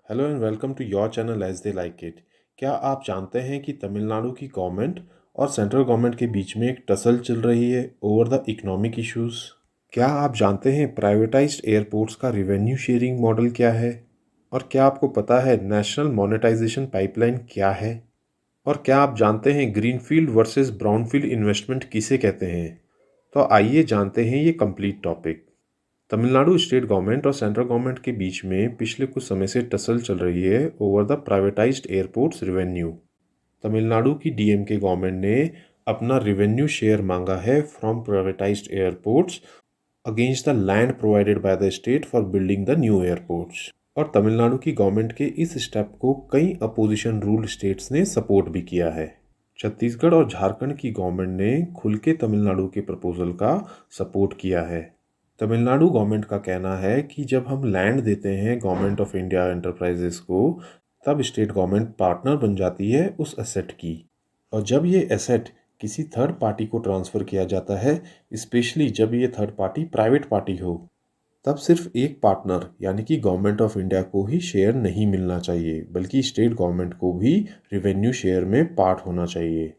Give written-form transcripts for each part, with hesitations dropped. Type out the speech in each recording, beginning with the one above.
Hello and welcome to your channel as they like it. क्या आप जानते हैं कि तमिलनाडु की गवर्नमेंट और सेंट्रल गवर्नमेंट के बीच में एक टसल चल रही है ओवर द इकोनॉमिक इश्यूज? क्या आप जानते हैं प्राइवेटाइज्ड एयरपोर्ट्स का रिवेन्यू शेयरिंग मॉडल क्या है? और क्या आपको पता है नेशनल मोनेटाइजेशन पाइपलाइन क्या है? और क्या आप जानते हैं ग्रीनफील्ड वर्सेस ब्राउनफील्ड इन्वेस्टमेंट किसे कहते हैं? तो आइए जानते हैं ये complete topic. Tamil Nadu state government और सेंट्रल गवर्नमेंट के बीच में पिछले कुछ समय से टसल चल रही है over the privatised airports revenue. Tamil Nadu की डीएमके गवर्नमेंट ने अपना रिवेन्यू शेयर मांगा है from privatised airports against the land provided by the state for building the new airports. और तमिलनाडु की गवर्नमेंट के इस स्टेप को कई अपोजिशन रूल्ड स्टेट्स ने सपोर्ट भी किया है। छत्तीसगढ़ और झारखंड की गवर्नमेंट ने खुल के तमिलनाडु के प्रपोजल का सपोर्ट किया है। तमिलनाडु गवर्नमेंट का कहना है कि जब हम लैंड देते हैं गवर्नमेंट ऑफ इंडिया एंटरप्राइजेस को, तब स्टेट गवर्नमेंट पार्टनर बन जाती है उस एसेट की। और जब ये एसेट किसी थर्ड पार्टी को ट्रांसफ़र किया जाता है, स्पेशली जब ये थर्ड पार्टी प्राइवेट पार्टी हो, तब सिर्फ एक पार्टनर यानी कि गवर्नमेंट ऑफ इंडिया को ही शेयर नहीं मिलना चाहिए, बल्कि स्टेट गवर्नमेंट को भी रिवेन्यू शेयर में पार्ट होना चाहिए।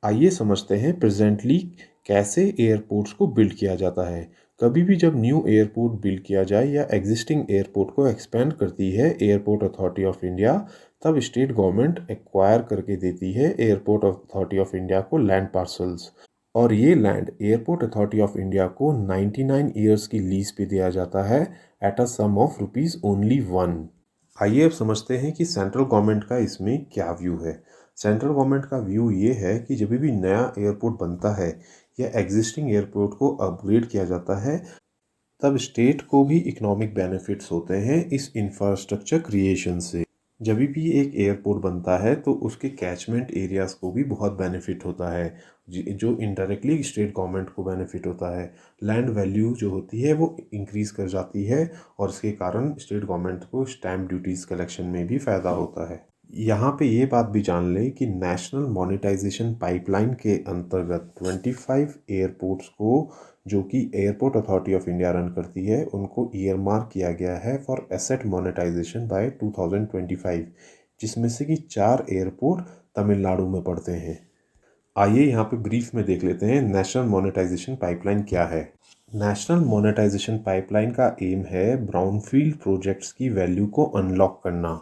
आइए समझते हैं प्रेजेंटली कैसे एयरपोर्ट्स को बिल्ड किया जाता है। कभी भी जब न्यू एयरपोर्ट बिल्ड किया जाए या एग्जिस्टिंग एयरपोर्ट को एक्सपेंड करती है एयरपोर्ट अथॉरिटी ऑफ इंडिया, तब स्टेट गवर्नमेंट एक्वायर करके देती है एयरपोर्ट अथॉरिटी ऑफ इंडिया को लैंड पार्सल्स। और ये land airport authority of India को 99 ईयर्स की लीज पे दिया जाता है at a sum of rupees only 1। आइए अब समझते हैं कि सेंट्रल गवर्नमेंट का इसमें क्या व्यू है। सेंट्रल गवर्नमेंट का व्यू ये है कि जब भी नया एयरपोर्ट बनता है या एग्जिस्टिंग एयरपोर्ट को अपग्रेड किया जाता है, तब स्टेट को भी इकोनॉमिक बेनिफिट्स होते हैं इस इंफ्रास्ट्रक्चर क्रिएशन से। जब भी एक एयरपोर्ट बनता है तो उसके कैचमेंट एरियाज़ को भी बहुत बेनिफिट होता है, जो इनडायरेक्टली स्टेट गवर्नमेंट को बेनिफिट होता है। लैंड वैल्यू जो होती है वो इंक्रीज़ कर जाती है और इसके कारण स्टेट गवर्नमेंट को स्टैम्प ड्यूटीज़ कलेक्शन में भी फ़ायदा होता है। यहाँ पे ये बात भी जान लें कि नेशनल मोनेटाइजेशन पाइपलाइन के अंतर्गत 25 एयरपोर्ट्स को, जो कि airport authority of India run करती है, उनको ईयरमार्क किया गया है फॉर एसेट मोनेटाइजेशन बाय 2025, जिसमें से कि 4 एयरपोर्ट तमिलनाडु में पड़ते हैं। आइए यहाँ पे ब्रीफ में देख लेते हैं नेशनल मोनेटाइजेशन पाइपलाइन क्या है। नेशनल मोनेटाइजेशन पाइपलाइन का एम है ब्राउनफील्ड प्रोजेक्ट्स की वैल्यू को अनलॉक करना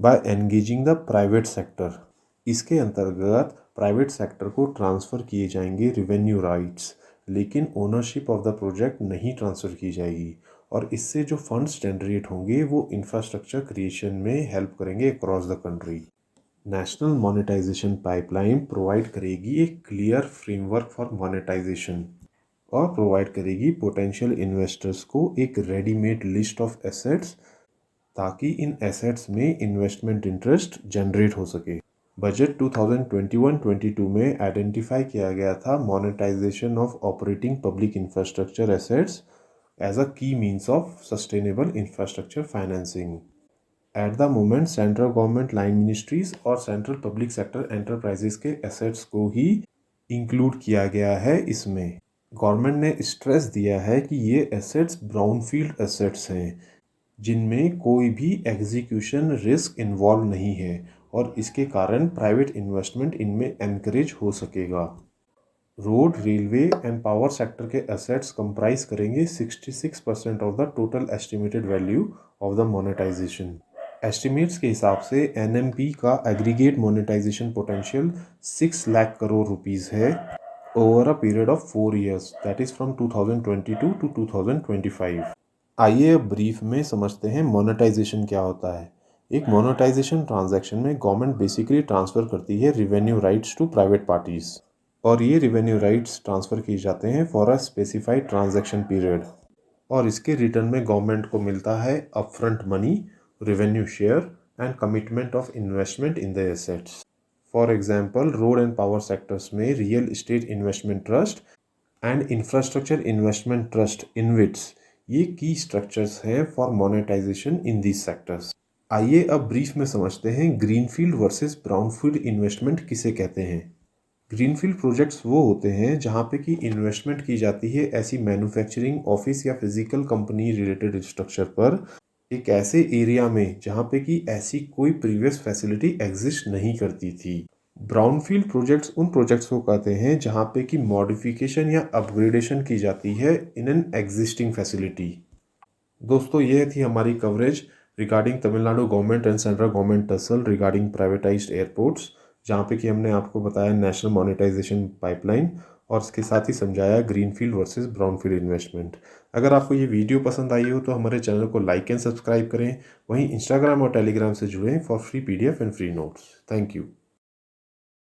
by engaging the private sector. इसके अंतर्गत प्राइवेट सेक्टर को ट्रांसफ़र किए जाएंगे रिवेन्यू राइट्स, लेकिन ओनरशिप ऑफ द प्रोजेक्ट नहीं ट्रांसफ़र की जाएगी। और इससे जो फंड्स जनरेट होंगे वो इंफ्रास्ट्रक्चर क्रिएशन में हेल्प करेंगे across the country. National monetisation pipeline provide करेगी एक क्लियर फ्रेमवर्क फॉर मोनेटाइजेशन और प्रोवाइड करेगी पोटेंशियल इन्वेस्टर्स को एक रेडीमेड लिस्ट ऑफ एसेट्स, ताकि इन एसेट्स में इन्वेस्टमेंट इंटरेस्ट जनरेट हो सके। बजट 2021-22 में आइडेंटिफाई किया गया था monetisation of operating public infrastructure assets as a key means of sustainable infrastructure financing. At the moment central government line ministries और सेंट्रल पब्लिक सेक्टर एंटरप्राइजेस के assets को ही इंक्लूड किया गया है इसमें। गवर्नमेंट ने स्ट्रेस दिया है कि ये एसेट्स ब्राउनफील्ड एसेट्स हैं, जिनमें कोई भी एग्जीक्यूशन रिस्क इन्वॉल्व नहीं है और इसके कारण प्राइवेट इन्वेस्टमेंट इनमें एनकरेज हो सकेगा। Road, railway and power sector के एसेट्स कंप्राइज करेंगे 66% of the total estimated value of the monetisation. Estimates के हिसाब से एनएमपी का aggregate monetisation potential 6 lakh crore rupees है over a period of 4 years, that is from 2022 to 2025। आइए अब ब्रीफ में समझते हैं मोनेटाइजेशन क्या होता है। एक मोनेटाइजेशन ट्रांजैक्शन में गवर्नमेंट बेसिकली ट्रांसफ़र करती है revenue rights to private parties, और ये रिवेन्यू राइट्स ट्रांसफ़र किए जाते हैं for a specified transaction period. और इसके रिटर्न में गवर्नमेंट को मिलता है upfront money, revenue share and commitment of investment in the assets. For example, road and power sectors में real estate investment trust and infrastructure investment trust InvITs, ये key structures हैं for monetization in these sectors. आइए अब brief में समझते हैं greenfield versus brownfield investment किसे कहते हैं। ग्रीनफील्ड प्रोजेक्ट्स वो होते हैं जहाँ पे कि इन्वेस्टमेंट की जाती है ऐसी मैन्युफैक्चरिंग, ऑफिस या फिजिकल कंपनी रिलेटेड स्ट्रक्चर पर एक ऐसे एरिया में जहाँ पे कि ऐसी कोई प्रीवियस फैसिलिटी एग्जिस्ट नहीं करती थी। ब्राउनफील्ड प्रोजेक्ट्स उन प्रोजेक्ट्स को कहते हैं जहाँ पे कि मॉडिफिकेशन या अपग्रेडेशन की जाती है इन एन एग्जिस्टिंग फैसिलिटी। दोस्तों ये थी हमारी coverage regarding Tamil Nadu government and central government tussle regarding privatised airports, जहाँ पे कि हमने आपको बताया नेशनल मोनेटाइजेशन पाइपलाइन और इसके साथ ही समझाया ग्रीनफील्ड वर्सेस ब्राउनफील्ड इन्वेस्टमेंट। अगर आपको ये वीडियो पसंद आई हो तो हमारे चैनल को लाइक एंड सब्सक्राइब करें। वहीं इंस्टाग्राम और टेलीग्राम से जुड़ें for free PDF and free notes. Thank you.